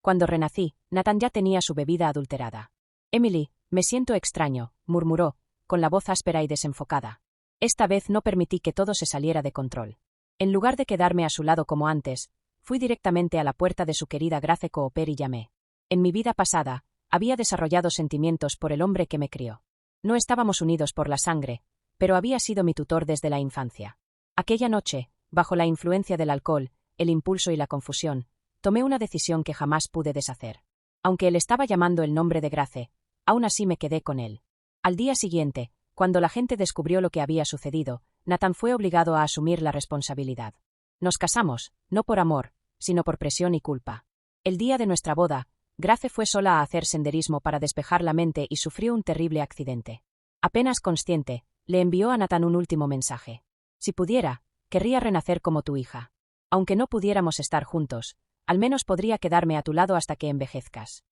Cuando renací, Nathan ya tenía su bebida adulterada. Emily, me siento extraño, murmuró, con la voz áspera y desenfocada. Esta vez no permití que todo se saliera de control. En lugar de quedarme a su lado como antes, fui directamente a la puerta de su querida Grace Cooper y llamé. En mi vida pasada, había desarrollado sentimientos por el hombre que me crió. No estábamos unidos por la sangre, pero había sido mi tutor desde la infancia. Aquella noche, bajo la influencia del alcohol, el impulso y la confusión, tomé una decisión que jamás pude deshacer. Aunque él estaba llamando el nombre de Grace, aún así me quedé con él. Al día siguiente, cuando la gente descubrió lo que había sucedido, Nathan fue obligado a asumir la responsabilidad. Nos casamos, no por amor, sino por presión y culpa. El día de nuestra boda, Grace fue sola a hacer senderismo para despejar la mente y sufrió un terrible accidente. Apenas consciente, le envió a Nathan un último mensaje. Si pudiera, querría renacer como tu hija. Aunque no pudiéramos estar juntos, al menos podría quedarme a tu lado hasta que envejezcas.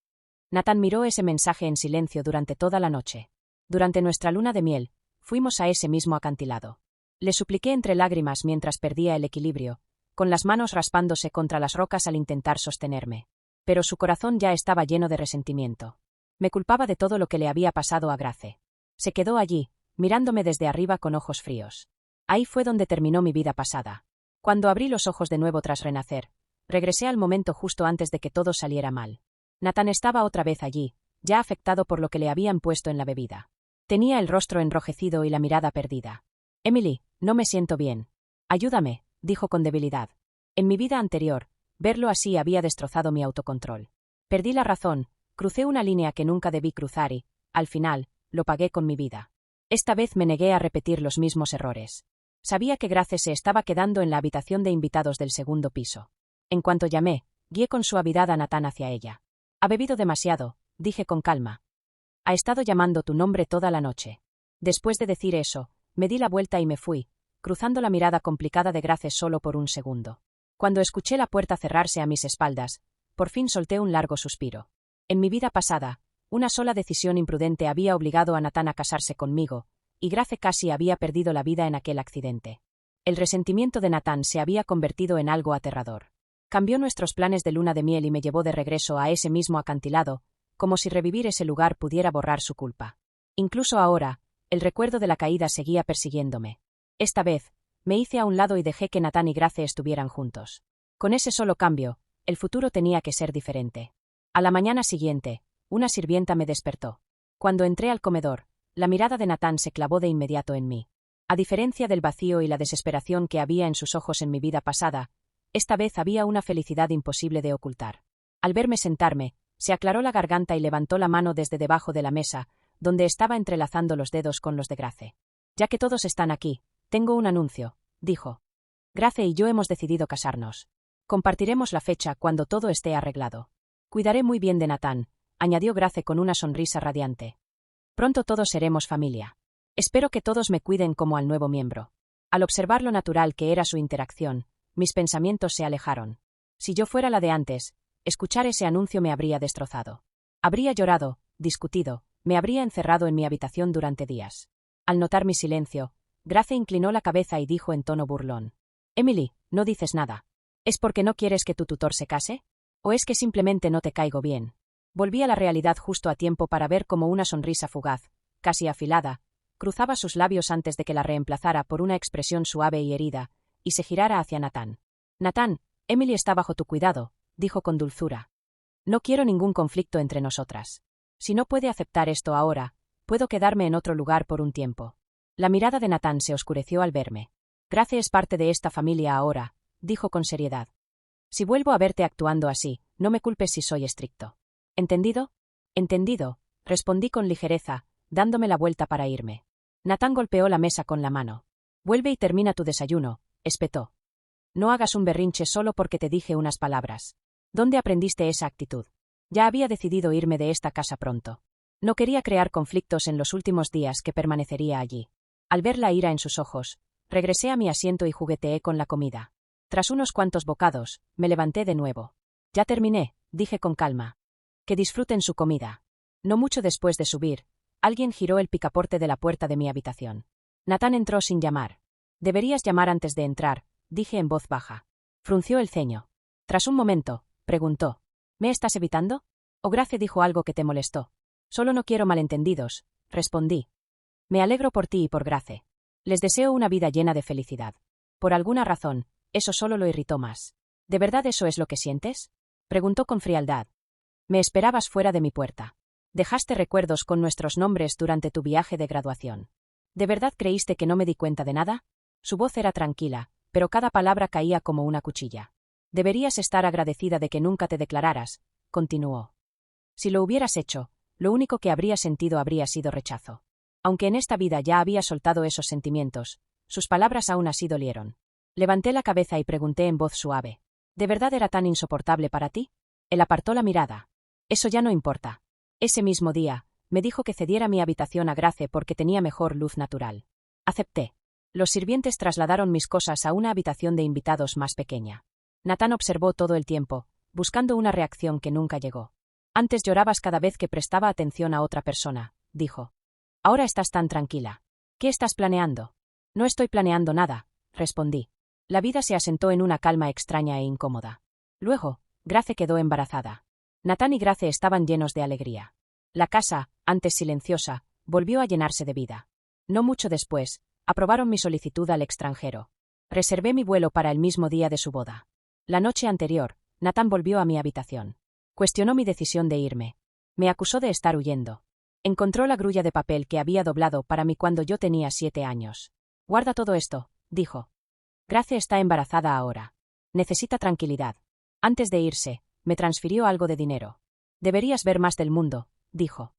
Nathan miró ese mensaje en silencio durante toda la noche. Durante nuestra luna de miel, fuimos a ese mismo acantilado. Le supliqué entre lágrimas mientras perdía el equilibrio, con las manos raspándose contra las rocas al intentar sostenerme. Pero su corazón ya estaba lleno de resentimiento. Me culpaba de todo lo que le había pasado a Grace. Se quedó allí, mirándome desde arriba con ojos fríos. Ahí fue donde terminó mi vida pasada. Cuando abrí los ojos de nuevo tras renacer, regresé al momento justo antes de que todo saliera mal. Nathan estaba otra vez allí, ya afectado por lo que le habían puesto en la bebida. Tenía el rostro enrojecido y la mirada perdida. Emily, no me siento bien. Ayúdame, dijo con debilidad. En mi vida anterior, verlo así había destrozado mi autocontrol. Perdí la razón, crucé una línea que nunca debí cruzar y, al final, lo pagué con mi vida. Esta vez me negué a repetir los mismos errores. Sabía que Grace se estaba quedando en la habitación de invitados del segundo piso. En cuanto llamé, guié con suavidad a Nathan hacia ella. Ha bebido demasiado, dije con calma. Ha estado llamando tu nombre toda la noche. Después de decir eso, me di la vuelta y me fui, cruzando la mirada complicada de Grace solo por un segundo. Cuando escuché la puerta cerrarse a mis espaldas, por fin solté un largo suspiro. En mi vida pasada, una sola decisión imprudente había obligado a Nathan a casarse conmigo, y Grace casi había perdido la vida en aquel accidente. El resentimiento de Nathan se había convertido en algo aterrador. Cambió nuestros planes de luna de miel y me llevó de regreso a ese mismo acantilado, como si revivir ese lugar pudiera borrar su culpa. Incluso ahora, el recuerdo de la caída seguía persiguiéndome. Esta vez, me hice a un lado y dejé que Nathan y Grace estuvieran juntos. Con ese solo cambio, el futuro tenía que ser diferente. A la mañana siguiente, una sirvienta me despertó. Cuando entré al comedor, la mirada de Nathan se clavó de inmediato en mí. A diferencia del vacío y la desesperación que había en sus ojos en mi vida pasada, esta vez había una felicidad imposible de ocultar. Al verme sentarme, se aclaró la garganta y levantó la mano desde debajo de la mesa, donde estaba entrelazando los dedos con los de Grace. Ya que todos están aquí, tengo un anuncio, dijo. Grace y yo hemos decidido casarnos. Compartiremos la fecha cuando todo esté arreglado. Cuidaré muy bien de Nathan, añadió Grace con una sonrisa radiante. Pronto todos seremos familia. Espero que todos me cuiden como al nuevo miembro. Al observar lo natural que era su interacción, mis pensamientos se alejaron. Si yo fuera la de antes, escuchar ese anuncio me habría destrozado. Habría llorado, discutido, me habría encerrado en mi habitación durante días. Al notar mi silencio, Grace inclinó la cabeza y dijo en tono burlón. Emily, no dices nada. ¿Es porque no quieres que tu tutor se case? ¿O es que simplemente no te caigo bien? Volví a la realidad justo a tiempo para ver cómo una sonrisa fugaz, casi afilada, cruzaba sus labios antes de que la reemplazara por una expresión suave y herida, y se girara hacia Nathan. Nathan, Emily está bajo tu cuidado, dijo con dulzura. No quiero ningún conflicto entre nosotras. Si no puede aceptar esto ahora, puedo quedarme en otro lugar por un tiempo. La mirada de Nathan se oscureció al verme. Grace es parte de esta familia ahora, dijo con seriedad. Si vuelvo a verte actuando así, no me culpes si soy estricto. ¿Entendido? Entendido, respondí con ligereza, dándome la vuelta para irme. Nathan golpeó la mesa con la mano. Vuelve y termina tu desayuno, espetó. No hagas un berrinche solo porque te dije unas palabras. ¿Dónde aprendiste esa actitud? Ya había decidido irme de esta casa pronto. No quería crear conflictos en los últimos días que permanecería allí. Al ver la ira en sus ojos, regresé a mi asiento y jugueteé con la comida. Tras unos cuantos bocados, me levanté de nuevo. Ya terminé, dije con calma. Que disfruten su comida. No mucho después de subir, alguien giró el picaporte de la puerta de mi habitación. Nathan entró sin llamar. Deberías llamar antes de entrar, dije en voz baja. Frunció el ceño. Tras un momento, preguntó. ¿Me estás evitando? ¿O Grace dijo algo que te molestó? Solo no quiero malentendidos, respondí. Me alegro por ti y por Grace. Les deseo una vida llena de felicidad. Por alguna razón, eso solo lo irritó más. ¿De verdad eso es lo que sientes? Preguntó con frialdad. Me esperabas fuera de mi puerta. Dejaste recuerdos con nuestros nombres durante tu viaje de graduación. ¿De verdad creíste que no me di cuenta de nada? Su voz era tranquila, pero cada palabra caía como una cuchilla. Deberías estar agradecida de que nunca te declararas, continuó. Si lo hubieras hecho, lo único que habría sentido habría sido rechazo. Aunque en esta vida ya había soltado esos sentimientos, sus palabras aún así dolieron. Levanté la cabeza y pregunté en voz suave. ¿De verdad era tan insoportable para ti? Él apartó la mirada. Eso ya no importa. Ese mismo día, me dijo que cediera mi habitación a Grace porque tenía mejor luz natural. Acepté. Los sirvientes trasladaron mis cosas a una habitación de invitados más pequeña. Nathan observó todo el tiempo, buscando una reacción que nunca llegó. Antes llorabas cada vez que prestaba atención a otra persona, dijo. Ahora estás tan tranquila. ¿Qué estás planeando? No estoy planeando nada, respondí. La vida se asentó en una calma extraña e incómoda. Luego, Grace quedó embarazada. Nathan y Grace estaban llenos de alegría. La casa, antes silenciosa, volvió a llenarse de vida. No mucho después, aprobaron mi solicitud al extranjero. Reservé mi vuelo para el mismo día de su boda. La noche anterior, Nathan volvió a mi habitación. Cuestionó mi decisión de irme. Me acusó de estar huyendo. Encontró la grulla de papel que había doblado para mí cuando yo tenía 7 años. Guarda todo esto, dijo. Grace está embarazada ahora. Necesita tranquilidad. Antes de irse, me transfirió algo de dinero. Deberías ver más del mundo, dijo.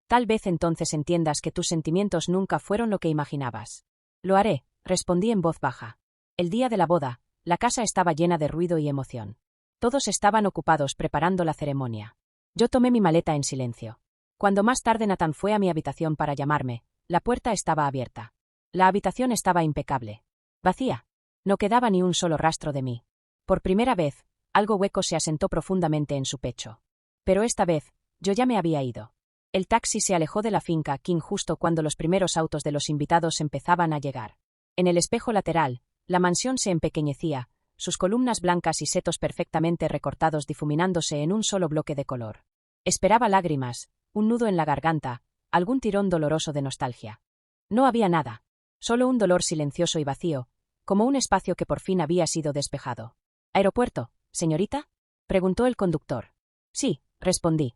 Tal vez entonces entiendas que tus sentimientos nunca fueron lo que imaginabas. Lo haré, respondí en voz baja. El día de la boda, la casa estaba llena de ruido y emoción. Todos estaban ocupados preparando la ceremonia. Yo tomé mi maleta en silencio. Cuando más tarde Nathan fue a mi habitación para llamarme, la puerta estaba abierta. La habitación estaba impecable. Vacía. No quedaba ni un solo rastro de mí. Por primera vez, algo hueco se asentó profundamente en su pecho. Pero esta vez, yo ya me había ido. El taxi se alejó de la finca King justo cuando los primeros autos de los invitados empezaban a llegar. En el espejo lateral, la mansión se empequeñecía, sus columnas blancas y setos perfectamente recortados difuminándose en un solo bloque de color. Esperaba lágrimas, un nudo en la garganta, algún tirón doloroso de nostalgia. No había nada. Solo un dolor silencioso y vacío, como un espacio que por fin había sido despejado. ¿Aeropuerto, señorita? Preguntó el conductor. Sí, respondí.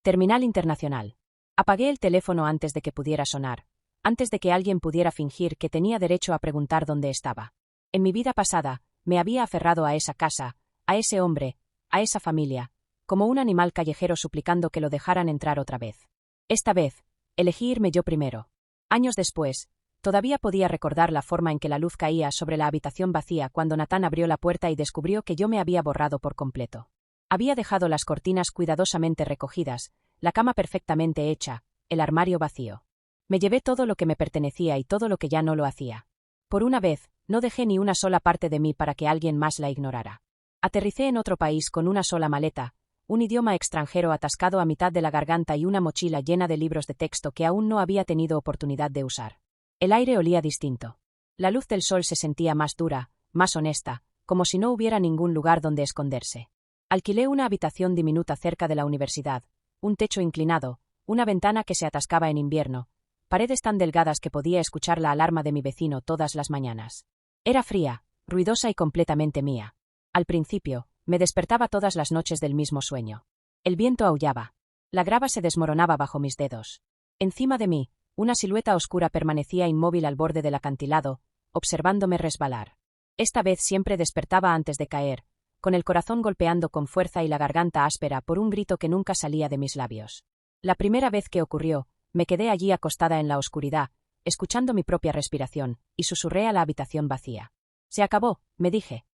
Terminal internacional. Apagué el teléfono antes de que pudiera sonar, antes de que alguien pudiera fingir que tenía derecho a preguntar dónde estaba. En mi vida pasada, me había aferrado a esa casa, a ese hombre, a esa familia, como un animal callejero suplicando que lo dejaran entrar otra vez. Esta vez, elegí irme yo primero. Años después, todavía podía recordar la forma en que la luz caía sobre la habitación vacía cuando Nathan abrió la puerta y descubrió que yo me había borrado por completo. Había dejado las cortinas cuidadosamente recogidas, la cama perfectamente hecha, el armario vacío. Me llevé todo lo que me pertenecía y todo lo que ya no lo hacía. Por una vez, no dejé ni una sola parte de mí para que alguien más la ignorara. Aterricé en otro país con una sola maleta, un idioma extranjero atascado a mitad de la garganta y una mochila llena de libros de texto que aún no había tenido oportunidad de usar. El aire olía distinto. La luz del sol se sentía más dura, más honesta, como si no hubiera ningún lugar donde esconderse. Alquilé una habitación diminuta cerca de la universidad, un techo inclinado, una ventana que se atascaba en invierno, paredes tan delgadas que podía escuchar la alarma de mi vecino todas las mañanas. Era fría, ruidosa y completamente mía. Al principio, me despertaba todas las noches del mismo sueño. El viento aullaba. La grava se desmoronaba bajo mis dedos. Encima de mí, una silueta oscura permanecía inmóvil al borde del acantilado, observándome resbalar. Esta vez siempre despertaba antes de caer, con el corazón golpeando con fuerza y la garganta áspera por un grito que nunca salía de mis labios. La primera vez que ocurrió, me quedé allí acostada en la oscuridad, escuchando mi propia respiración, y susurré a la habitación vacía. Se acabó, me dije.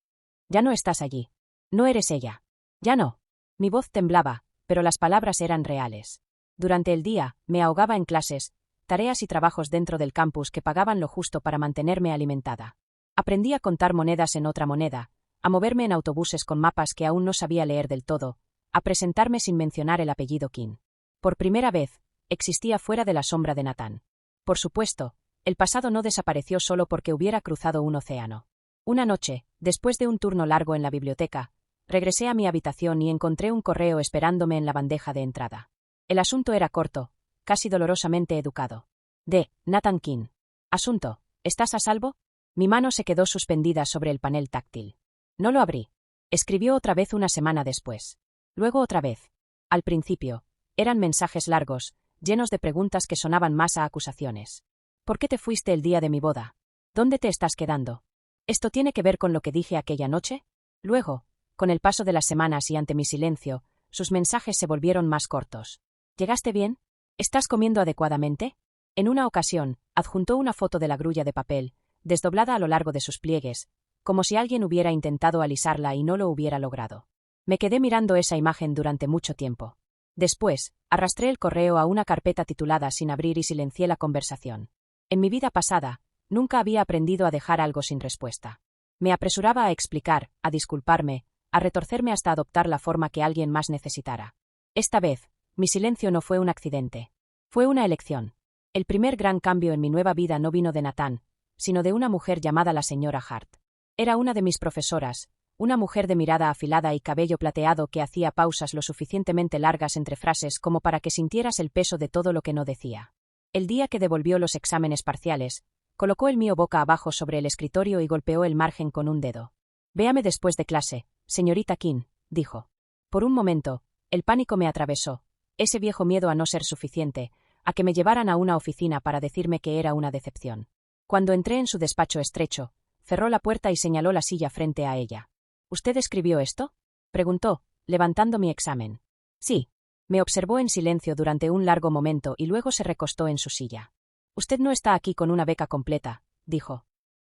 Ya no estás allí. No eres ella. Ya no. Mi voz temblaba, pero las palabras eran reales. Durante el día, me ahogaba en clases, tareas y trabajos dentro del campus que pagaban lo justo para mantenerme alimentada. Aprendí a contar monedas en otra moneda, a moverme en autobuses con mapas que aún no sabía leer del todo, a presentarme sin mencionar el apellido King. Por primera vez, existía fuera de la sombra de Nathan. Por supuesto, el pasado no desapareció solo porque hubiera cruzado un océano. Una noche, después de un turno largo en la biblioteca, Regresé a mi habitación y encontré un correo esperándome en la bandeja de entrada. El asunto era corto, casi dolorosamente educado. De Nathan King. Asunto: ¿estás a salvo? Mi mano se quedó suspendida sobre el panel táctil. No lo abrí. Escribió otra vez una semana después. Luego otra vez. Al principio, eran mensajes largos, llenos de preguntas que sonaban más a acusaciones. ¿Por qué te fuiste el día de mi boda? ¿Dónde te estás quedando? ¿Esto tiene que ver con lo que dije aquella noche? Luego, con el paso de las semanas y ante mi silencio, sus mensajes se volvieron más cortos. ¿Llegaste bien? ¿Estás comiendo adecuadamente? En una ocasión, adjuntó una foto de la grulla de papel, desdoblada a lo largo de sus pliegues, como si alguien hubiera intentado alisarla y no lo hubiera logrado. Me quedé mirando esa imagen durante mucho tiempo. Después, arrastré el correo a una carpeta titulada sin abrir y silencié la conversación. En mi vida pasada, nunca había aprendido a dejar algo sin respuesta. Me apresuraba a explicar, a disculparme, a retorcerme hasta adoptar la forma que alguien más necesitara. Esta vez, mi silencio no fue un accidente. Fue una elección. El primer gran cambio en mi nueva vida no vino de Nathan, sino de una mujer llamada la señora Hart. Era una de mis profesoras, una mujer de mirada afilada y cabello plateado que hacía pausas lo suficientemente largas entre frases como para que sintieras el peso de todo lo que no decía. El día que devolvió los exámenes parciales, colocó el mío boca abajo sobre el escritorio y golpeó el margen con un dedo. «Véame después de clase, señorita King», dijo. Por un momento, el pánico me atravesó, ese viejo miedo a no ser suficiente, a que me llevaran a una oficina para decirme que era una decepción. Cuando entré en su despacho estrecho, cerró la puerta y señaló la silla frente a ella. «¿Usted escribió esto?», preguntó, levantando mi examen. «Sí». Me observó en silencio durante un largo momento y luego se recostó en su silla. «Usted no está aquí con una beca completa», dijo.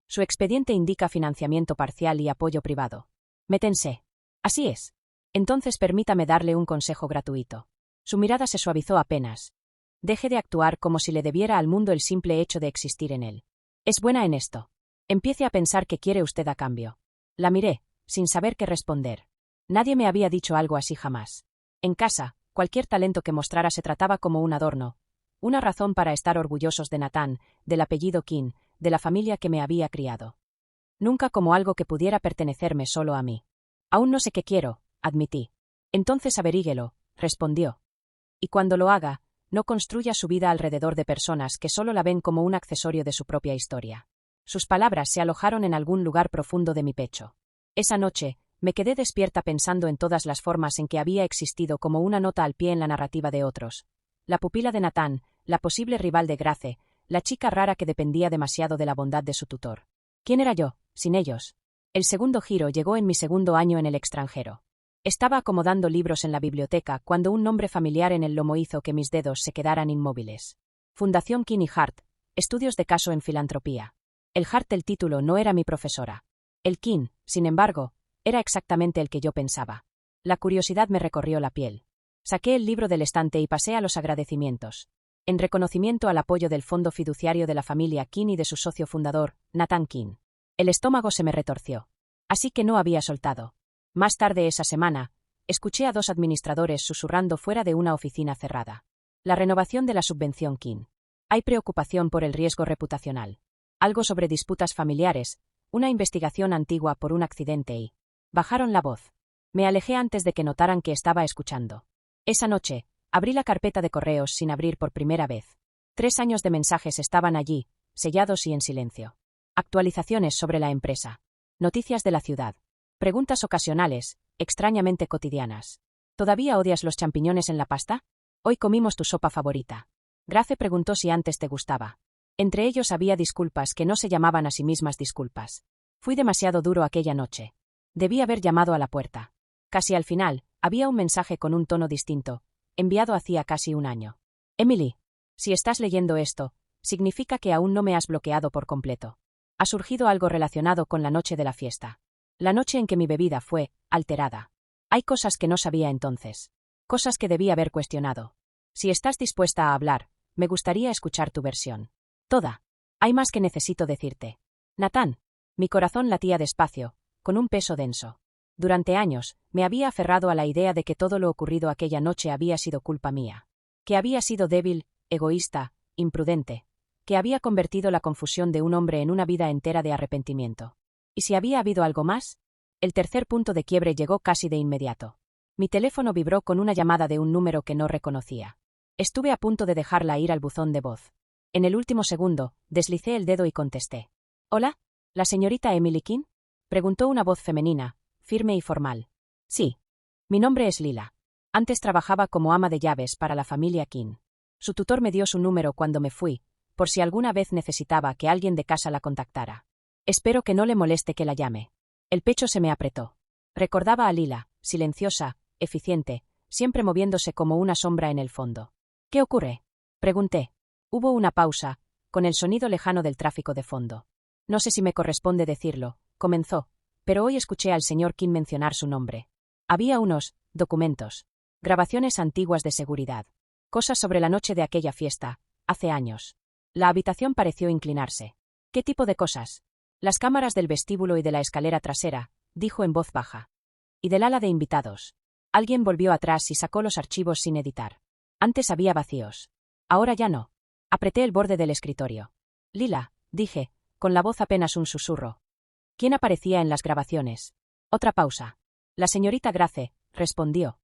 «Su expediente indica financiamiento parcial y apoyo privado». Me tensé. «Así es. Entonces permítame darle un consejo gratuito». Su mirada se suavizó apenas. «Deje de actuar como si le debiera al mundo el simple hecho de existir en él. Es buena en esto. Empiece a pensar qué quiere usted a cambio». La miré, sin saber qué responder. Nadie me había dicho algo así jamás. En casa, cualquier talento que mostrara se trataba como un adorno, una razón para estar orgullosos de Nathan, del apellido King, de la familia que me había criado. Nunca como algo que pudiera pertenecerme solo a mí. «Aún no sé qué quiero», admití. «Entonces averíguelo», respondió. «Y cuando lo haga, no construya su vida alrededor de personas que solo la ven como un accesorio de su propia historia». Sus palabras se alojaron en algún lugar profundo de mi pecho. Esa noche, me quedé despierta pensando en todas las formas en que había existido como una nota al pie en la narrativa de otros. La pupila de Nathan, la posible rival de Grace, la chica rara que dependía demasiado de la bondad de su tutor. ¿Quién era yo, sin ellos? El segundo giro llegó en mi segundo año en el extranjero. Estaba acomodando libros en la biblioteca cuando un nombre familiar en el lomo hizo que mis dedos se quedaran inmóviles. Fundación King y Hart, estudios de caso en filantropía. El Hart del título no era mi profesora. El King, sin embargo, era exactamente el que yo pensaba. La curiosidad me recorrió la piel. Saqué el libro del estante y pasé a los agradecimientos. En reconocimiento al apoyo del fondo fiduciario de la familia King y de su socio fundador, Nathan King. El estómago se me retorció. Así que no había soltado. Más tarde esa semana, escuché a 2 administradores susurrando fuera de una oficina cerrada. La renovación de la subvención King. Hay preocupación por el riesgo reputacional. Algo sobre disputas familiares, una investigación antigua por un accidente y... Bajaron la voz. Me alejé antes de que notaran que estaba escuchando. Esa noche, abrí la carpeta de correos sin abrir por primera vez. 3 años de mensajes estaban allí, sellados y en silencio. Actualizaciones sobre la empresa. Noticias de la ciudad. Preguntas ocasionales, extrañamente cotidianas. ¿Todavía odias los champiñones en la pasta? Hoy comimos tu sopa favorita. Grace preguntó si antes te gustaba. Entre ellos había disculpas que no se llamaban a sí mismas disculpas. Fui demasiado duro aquella noche. Debí haber llamado a la puerta. Casi al final, había un mensaje con un tono distinto, enviado hacía casi un año. Emily, si estás leyendo esto, significa que aún no me has bloqueado por completo. Ha surgido algo relacionado con la noche de la fiesta. La noche en que mi bebida fue alterada. Hay cosas que no sabía entonces. Cosas que debí haber cuestionado. Si estás dispuesta a hablar, me gustaría escuchar tu versión. Toda. Hay más que necesito decirte. Nathan. Mi corazón latía despacio, con un peso denso. Durante años, me había aferrado a la idea de que todo lo ocurrido aquella noche había sido culpa mía. Que había sido débil, egoísta, imprudente. Que había convertido la confusión de un hombre en una vida entera de arrepentimiento. ¿Y si había habido algo más? El tercer punto de quiebre llegó casi de inmediato. Mi teléfono vibró con una llamada de un número que no reconocía. Estuve a punto de dejarla ir al buzón de voz. En el último segundo, deslicé el dedo y contesté. «¿Hola? ¿La señorita Emily King?», preguntó una voz femenina, firme y formal. «Sí. Mi nombre es Lila. Antes trabajaba como ama de llaves para la familia King. Su tutor me dio su número cuando me fui, por si alguna vez necesitaba que alguien de casa la contactara. Espero que no le moleste que la llame». El pecho se me apretó. Recordaba a Lila, silenciosa, eficiente, siempre moviéndose como una sombra en el fondo. «¿Qué ocurre?», pregunté. Hubo una pausa, con el sonido lejano del tráfico de fondo. «No sé si me corresponde decirlo», comenzó, pero hoy escuché al señor King mencionar su nombre. Había unos documentos, grabaciones antiguas de seguridad, cosas sobre la noche de aquella fiesta, hace años. La habitación pareció inclinarse. «¿Qué tipo de cosas?». «Las cámaras del vestíbulo y de la escalera trasera», dijo en voz baja. «Y del ala de invitados». Alguien volvió atrás y sacó los archivos sin editar. Antes había vacíos. Ahora ya no. Apreté el borde del escritorio. «Lila», dije, con la voz apenas un susurro. «¿Quién aparecía en las grabaciones?». Otra pausa. «La señorita Grace», respondió.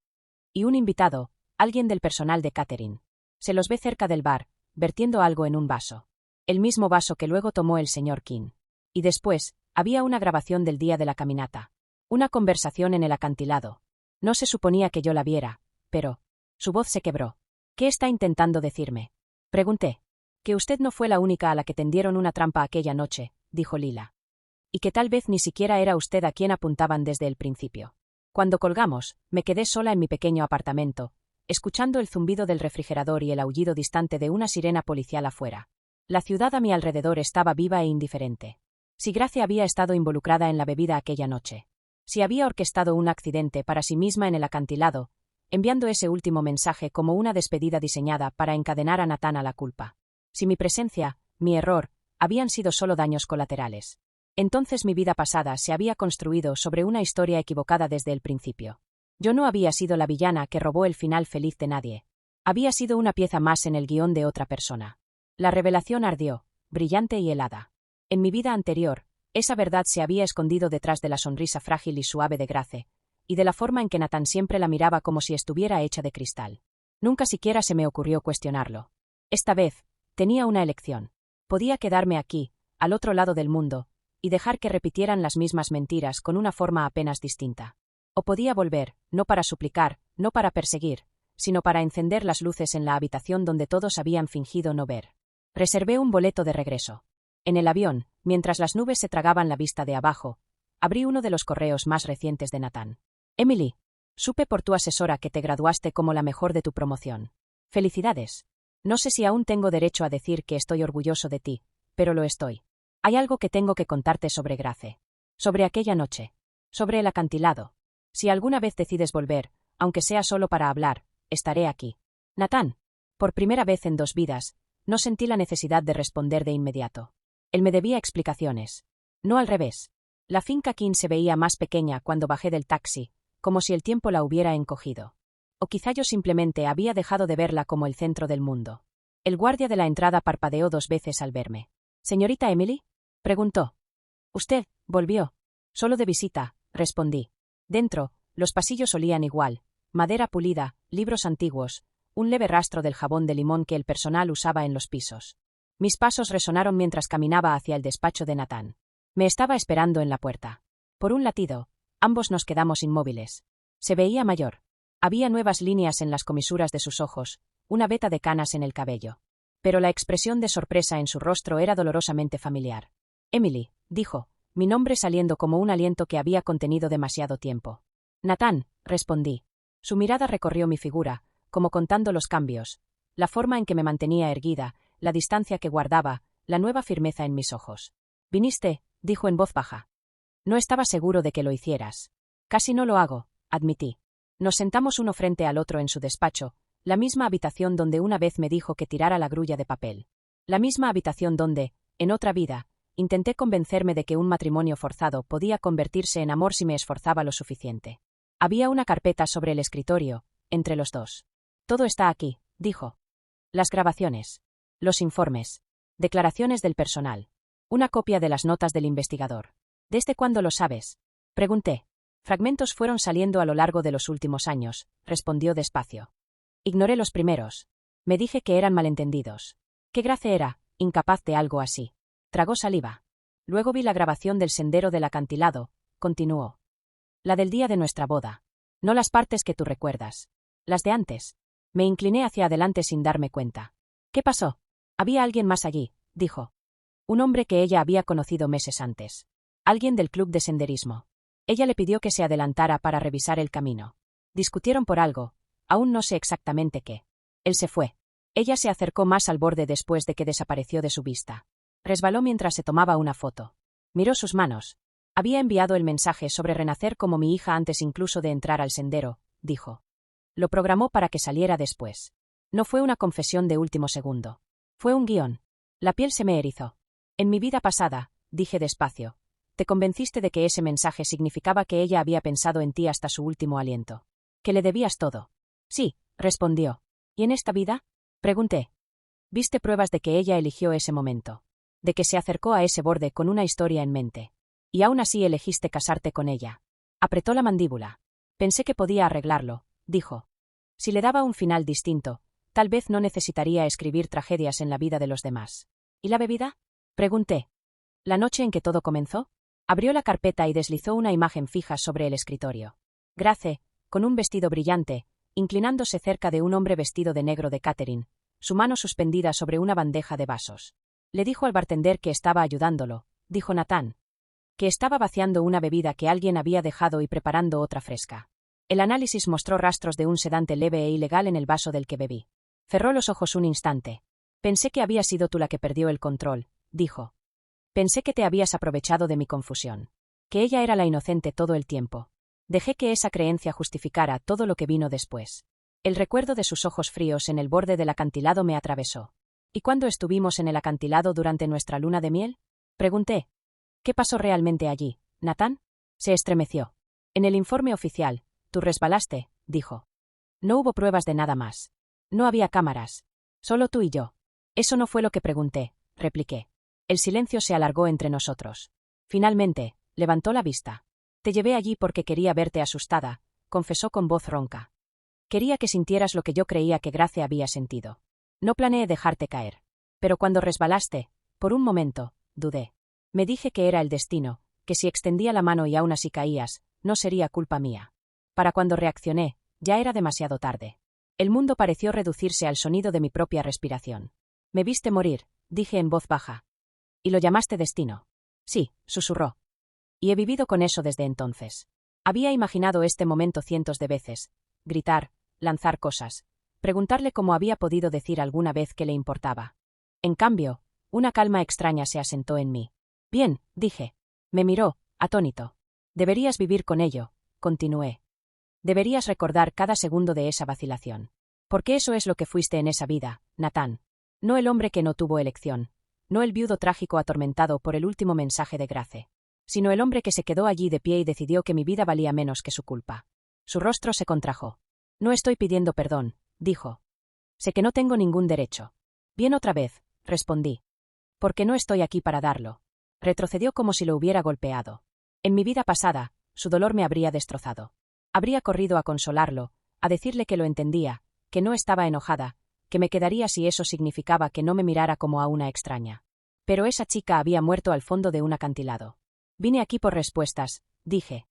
«Y un invitado, alguien del personal de catering. Se los ve cerca del bar, vertiendo algo en un vaso. El mismo vaso que luego tomó el señor King. Y después, había una grabación del día de la caminata. Una conversación en el acantilado. No se suponía que yo la viera, pero...». Su voz se quebró. «¿Qué está intentando decirme?», pregunté. «Que usted no fue la única a la que tendieron una trampa aquella noche», dijo Lila. «Y que tal vez ni siquiera era usted a quien apuntaban desde el principio». Cuando colgamos, me quedé sola en mi pequeño apartamento, escuchando el zumbido del refrigerador y el aullido distante de una sirena policial afuera. La ciudad a mi alrededor estaba viva e indiferente. Si Grace había estado involucrada en la bebida aquella noche. Si había orquestado un accidente para sí misma en el acantilado, enviando ese último mensaje como una despedida diseñada para encadenar a Nathan a la culpa. Si mi presencia, mi error, habían sido solo daños colaterales. Entonces mi vida pasada se había construido sobre una historia equivocada desde el principio. Yo no había sido la villana que robó el final feliz de nadie. Había sido una pieza más en el guión de otra persona. La revelación ardió, brillante y helada. En mi vida anterior, esa verdad se había escondido detrás de la sonrisa frágil y suave de Grace, y de la forma en que Nathan siempre la miraba como si estuviera hecha de cristal. Nunca siquiera se me ocurrió cuestionarlo. Esta vez, tenía una elección. Podía quedarme aquí, al otro lado del mundo, y dejar que repitieran las mismas mentiras con una forma apenas distinta. O podía volver, no para suplicar, no para perseguir, sino para encender las luces en la habitación donde todos habían fingido no ver. Reservé un boleto de regreso. En el avión, mientras las nubes se tragaban la vista de abajo, abrí uno de los correos más recientes de Nathan. «Emily, supe por tu asesora que te graduaste como la mejor de tu promoción. Felicidades. No sé si aún tengo derecho a decir que estoy orgulloso de ti, pero lo estoy. Hay algo que tengo que contarte sobre Grace. Sobre aquella noche. Sobre el acantilado. Si alguna vez decides volver, aunque sea solo para hablar, estaré aquí». Nathan. Por primera vez en 2 vidas, no sentí la necesidad de responder de inmediato. Él me debía explicaciones. No al revés. La finca King se veía más pequeña cuando bajé del taxi, como si el tiempo la hubiera encogido. O quizá yo simplemente había dejado de verla como el centro del mundo. El guardia de la entrada parpadeó 2 veces al verme. «¿Señorita Emily?», preguntó. «Usted, volvió». «Solo de visita», respondí. Dentro, los pasillos olían igual, madera pulida, libros antiguos, un leve rastro del jabón de limón que el personal usaba en los pisos. Mis pasos resonaron mientras caminaba hacia el despacho de Nathan. Me estaba esperando en la puerta. Por un latido, ambos nos quedamos inmóviles. Se veía mayor. Había nuevas líneas en las comisuras de sus ojos, una veta de canas en el cabello. Pero la expresión de sorpresa en su rostro era dolorosamente familiar. «Emily», dijo, mi nombre saliendo como un aliento que había contenido demasiado tiempo. «Nathan», respondí. Su mirada recorrió mi figura, como contando los cambios, la forma en que me mantenía erguida, la distancia que guardaba, la nueva firmeza en mis ojos. «Viniste», dijo en voz baja. «No estaba seguro de que lo hicieras». «Casi no lo hago», admití. Nos sentamos uno frente al otro en su despacho, la misma habitación donde una vez me dijo que tirara la grulla de papel. La misma habitación donde, en otra vida, intenté convencerme de que un matrimonio forzado podía convertirse en amor si me esforzaba lo suficiente. Había una carpeta sobre el escritorio, entre los dos. «Todo está aquí», dijo. «Las grabaciones. Los informes. Declaraciones del personal. Una copia de las notas del investigador». «¿Desde cuándo lo sabes?», pregunté. Fragmentos fueron saliendo a lo largo de los últimos años, respondió despacio. Ignoré los primeros. Me dije que eran malentendidos. Que Grace era incapaz de algo así. Tragó saliva. Luego vi la grabación del sendero del acantilado, continuó. La del día de nuestra boda. No las partes que tú recuerdas. Las de antes. Me incliné hacia adelante sin darme cuenta. ¿Qué pasó? Había alguien más allí, dijo. Un hombre que ella había conocido meses antes. Alguien del club de senderismo. Ella le pidió que se adelantara para revisar el camino. Discutieron por algo, aún no sé exactamente qué. Él se fue. Ella se acercó más al borde después de que desapareció de su vista. Resbaló mientras se tomaba una foto. Miró sus manos. Había enviado el mensaje sobre renacer como mi hija antes incluso de entrar al sendero, dijo. Lo programó para que saliera después. No fue una confesión de último segundo. Fue un guión. La piel se me erizó. En mi vida pasada, dije despacio, te convenciste de que ese mensaje significaba que ella había pensado en ti hasta su último aliento. Que le debías todo. Sí, respondió. ¿Y en esta vida? Pregunté. Viste pruebas de que ella eligió ese momento. De que se acercó a ese borde con una historia en mente. Y aún así elegiste casarte con ella. Apretó la mandíbula. Pensé que podía arreglarlo, dijo. Si le daba un final distinto, tal vez no necesitaría escribir tragedias en la vida de los demás. ¿Y la bebida? Pregunté. ¿La noche en que todo comenzó? Abrió la carpeta y deslizó una imagen fija sobre el escritorio. Grace, con un vestido brillante, inclinándose cerca de un hombre vestido de negro de Catherine, su mano suspendida sobre una bandeja de vasos. Le dijo al bartender que estaba ayudándolo, dijo Nathan. Que estaba vaciando una bebida que alguien había dejado y preparando otra fresca. El análisis mostró rastros de un sedante leve e ilegal en el vaso del que bebí. Cerró los ojos un instante. Pensé que había sido tú la que perdió el control, dijo. Pensé que te habías aprovechado de mi confusión. Que ella era la inocente todo el tiempo. Dejé que esa creencia justificara todo lo que vino después. El recuerdo de sus ojos fríos en el borde del acantilado me atravesó. ¿Y cuándo estuvimos en el acantilado durante nuestra luna de miel? Pregunté. ¿Qué pasó realmente allí, Nathan? Se estremeció. En el informe oficial, tú resbalaste, dijo. No hubo pruebas de nada más. No había cámaras. Solo tú y yo. Eso no fue lo que pregunté, repliqué. El silencio se alargó entre nosotros. Finalmente, levantó la vista. Te llevé allí porque quería verte asustada, confesó con voz ronca. Quería que sintieras lo que yo creía que Grace había sentido. No planeé dejarte caer. Pero cuando resbalaste, por un momento, dudé. Me dije que era el destino, que si extendía la mano y aún así caías, no sería culpa mía. Para cuando reaccioné, ya era demasiado tarde. El mundo pareció reducirse al sonido de mi propia respiración. Me viste morir, dije en voz baja. ¿Y lo llamaste destino? Sí, susurró. Y he vivido con eso desde entonces. Había imaginado este momento cientos de veces. Gritar, lanzar cosas, preguntarle cómo había podido decir alguna vez que le importaba. En cambio, una calma extraña se asentó en mí. Bien, dije. Me miró, atónito. Deberías vivir con ello, continué. Deberías recordar cada segundo de esa vacilación. Porque eso es lo que fuiste en esa vida, Nathan. No el hombre que no tuvo elección. No el viudo trágico atormentado por el último mensaje de Grace. Sino el hombre que se quedó allí de pie y decidió que mi vida valía menos que su culpa. Su rostro se contrajo. No estoy pidiendo perdón, dijo. Sé que no tengo ningún derecho. Bien otra vez, respondí. Porque no estoy aquí para darlo. Retrocedió como si lo hubiera golpeado. En mi vida pasada, su dolor me habría destrozado. Habría corrido a consolarlo, a decirle que lo entendía, que no estaba enojada, que me quedaría si eso significaba que no me mirara como a una extraña. Pero esa chica había muerto al fondo de un acantilado. Vine aquí por respuestas, dije.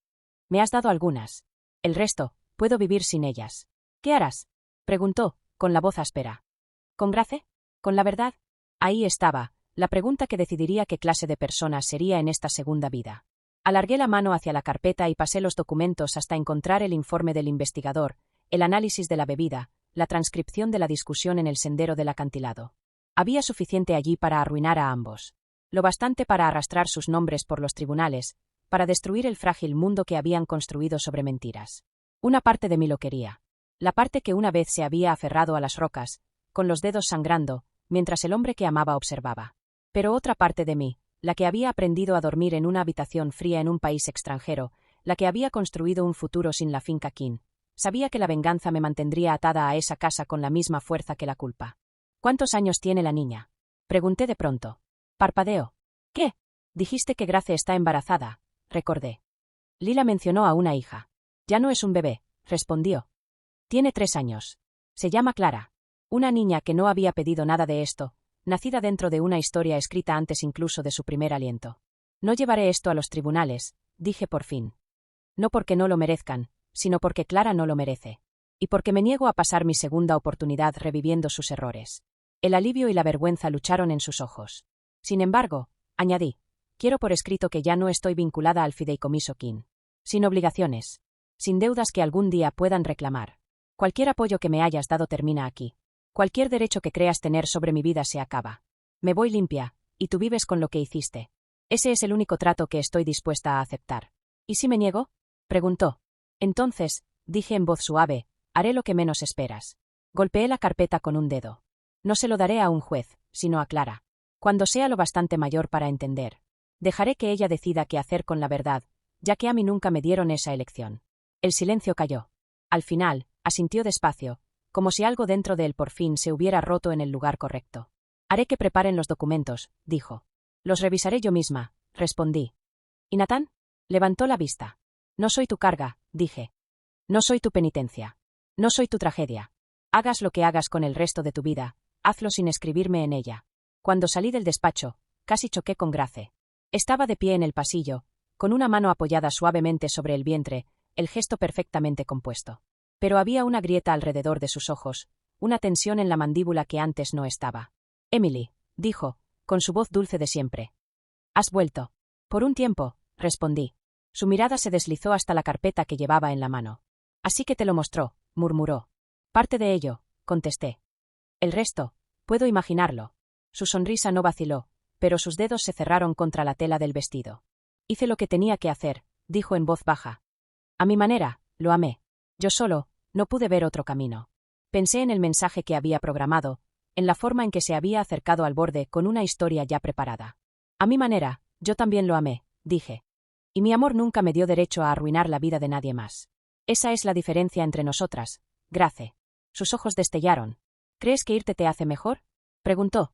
Me has dado algunas. El resto, puedo vivir sin ellas. ¿Qué harás? Preguntó, con la voz áspera. ¿Con Grace? ¿Con la verdad? Ahí estaba, la pregunta que decidiría qué clase de persona sería en esta segunda vida. Alargué la mano hacia la carpeta y pasé los documentos hasta encontrar el informe del investigador, el análisis de la bebida, la transcripción de la discusión en el sendero del acantilado. Había suficiente allí para arruinar a ambos. Lo bastante para arrastrar sus nombres por los tribunales, para destruir el frágil mundo que habían construido sobre mentiras. Una parte de mí lo quería. La parte que una vez se había aferrado a las rocas, con los dedos sangrando, mientras el hombre que amaba observaba. Pero otra parte de mí, la que había aprendido a dormir en una habitación fría en un país extranjero, la que había construido un futuro sin la finca King, sabía que la venganza me mantendría atada a esa casa con la misma fuerza que la culpa. ¿Cuántos años tiene la niña? Pregunté de pronto. Parpadeó. ¿Qué? Dijiste que Grace está embarazada, recordé. Lila mencionó a una hija. Ya no es un bebé, respondió. Tiene 3 años. Se llama Clara. Una niña que no había pedido nada de esto, nacida dentro de una historia escrita antes incluso de su primer aliento. No llevaré esto a los tribunales, dije por fin. No porque no lo merezcan, sino porque Clara no lo merece. Y porque me niego a pasar mi segunda oportunidad reviviendo sus errores. El alivio y la vergüenza lucharon en sus ojos. Sin embargo, añadí, quiero por escrito que ya no estoy vinculada al fideicomiso King. Sin obligaciones. Sin deudas que algún día puedan reclamar. Cualquier apoyo que me hayas dado termina aquí. Cualquier derecho que creas tener sobre mi vida se acaba. Me voy limpia, y tú vives con lo que hiciste. Ese es el único trato que estoy dispuesta a aceptar. ¿Y si me niego? Preguntó. Entonces, dije en voz suave, haré lo que menos esperas. Golpeé la carpeta con un dedo. No se lo daré a un juez, sino a Clara. Cuando sea lo bastante mayor para entender. Dejaré que ella decida qué hacer con la verdad, ya que a mí nunca me dieron esa elección. El silencio cayó. Al final, asintió despacio, como si algo dentro de él por fin se hubiera roto en el lugar correcto. Haré que preparen los documentos, dijo. Los revisaré yo misma, respondí. ¿Y Nathan? Levantó la vista. No soy tu carga, dije. No soy tu penitencia. No soy tu tragedia. Hagas lo que hagas con el resto de tu vida, hazlo sin escribirme en ella. Cuando salí del despacho, casi choqué con Grace. Estaba de pie en el pasillo, con una mano apoyada suavemente sobre el vientre, el gesto perfectamente compuesto. Pero había una grieta alrededor de sus ojos, una tensión en la mandíbula que antes no estaba. Emily, dijo, con su voz dulce de siempre. ¿Has vuelto? Por un tiempo, respondí. Su mirada se deslizó hasta la carpeta que llevaba en la mano. Así que te lo mostró, murmuró. Parte de ello, contesté. El resto, puedo imaginarlo. Su sonrisa no vaciló, pero sus dedos se cerraron contra la tela del vestido. Hice lo que tenía que hacer, dijo en voz baja. A mi manera, lo amé. Yo solo, no pude ver otro camino. Pensé en el mensaje que había programado, en la forma en que se había acercado al borde con una historia ya preparada. A mi manera, yo también lo amé, dije. Y mi amor nunca me dio derecho a arruinar la vida de nadie más. Esa es la diferencia entre nosotras, Grace. Sus ojos destellaron. ¿Crees que irte te hace mejor? Preguntó.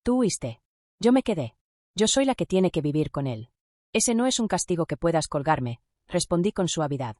Tú huiste. Yo me quedé. Yo soy la que tiene que vivir con él. Ese no es un castigo que puedas colgarme, respondí con suavidad.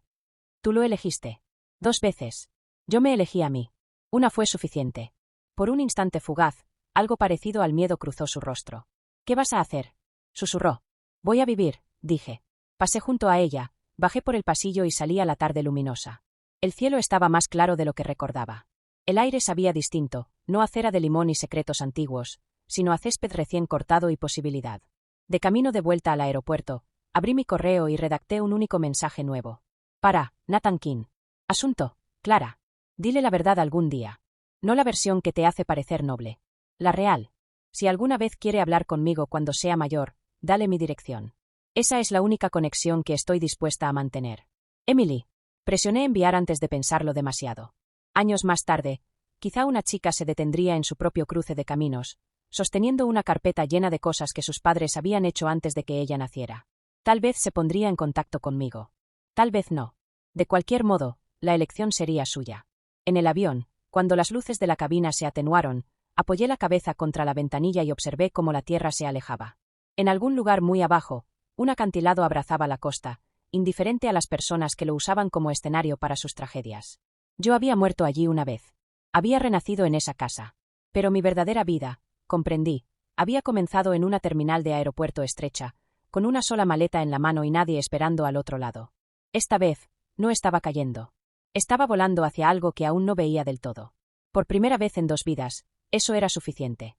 Tú lo elegiste. 2 veces. Yo me elegí a mí. Una fue suficiente. Por un instante fugaz, algo parecido al miedo cruzó su rostro. ¿Qué vas a hacer? Susurró. Voy a vivir, dije. Pasé junto a ella, bajé por el pasillo y salí a la tarde luminosa. El cielo estaba más claro de lo que recordaba. El aire sabía distinto, no a cera de limón y secretos antiguos, sino a césped recién cortado y posibilidad. De camino de vuelta al aeropuerto, abrí mi correo y redacté un único mensaje nuevo. Para Nathan King. Asunto, Clara. Dile la verdad algún día. No la versión que te hace parecer noble. La real. Si alguna vez quiere hablar conmigo cuando sea mayor, dale mi dirección. Esa es la única conexión que estoy dispuesta a mantener. Emily. Presioné enviar antes de pensarlo demasiado. Años más tarde, quizá una chica se detendría en su propio cruce de caminos, sosteniendo una carpeta llena de cosas que sus padres habían hecho antes de que ella naciera. Tal vez se pondría en contacto conmigo. Tal vez no. De cualquier modo, la elección sería suya. En el avión, cuando las luces de la cabina se atenuaron, apoyé la cabeza contra la ventanilla y observé cómo la tierra se alejaba. En algún lugar muy abajo, un acantilado abrazaba la costa, indiferente a las personas que lo usaban como escenario para sus tragedias. Yo había muerto allí una vez. Había renacido en esa casa. Pero mi verdadera vida, comprendí, había comenzado en una terminal de aeropuerto estrecha, con una sola maleta en la mano y nadie esperando al otro lado. Esta vez, no estaba cayendo. Estaba volando hacia algo que aún no veía del todo. Por primera vez en 2 vidas, eso era suficiente.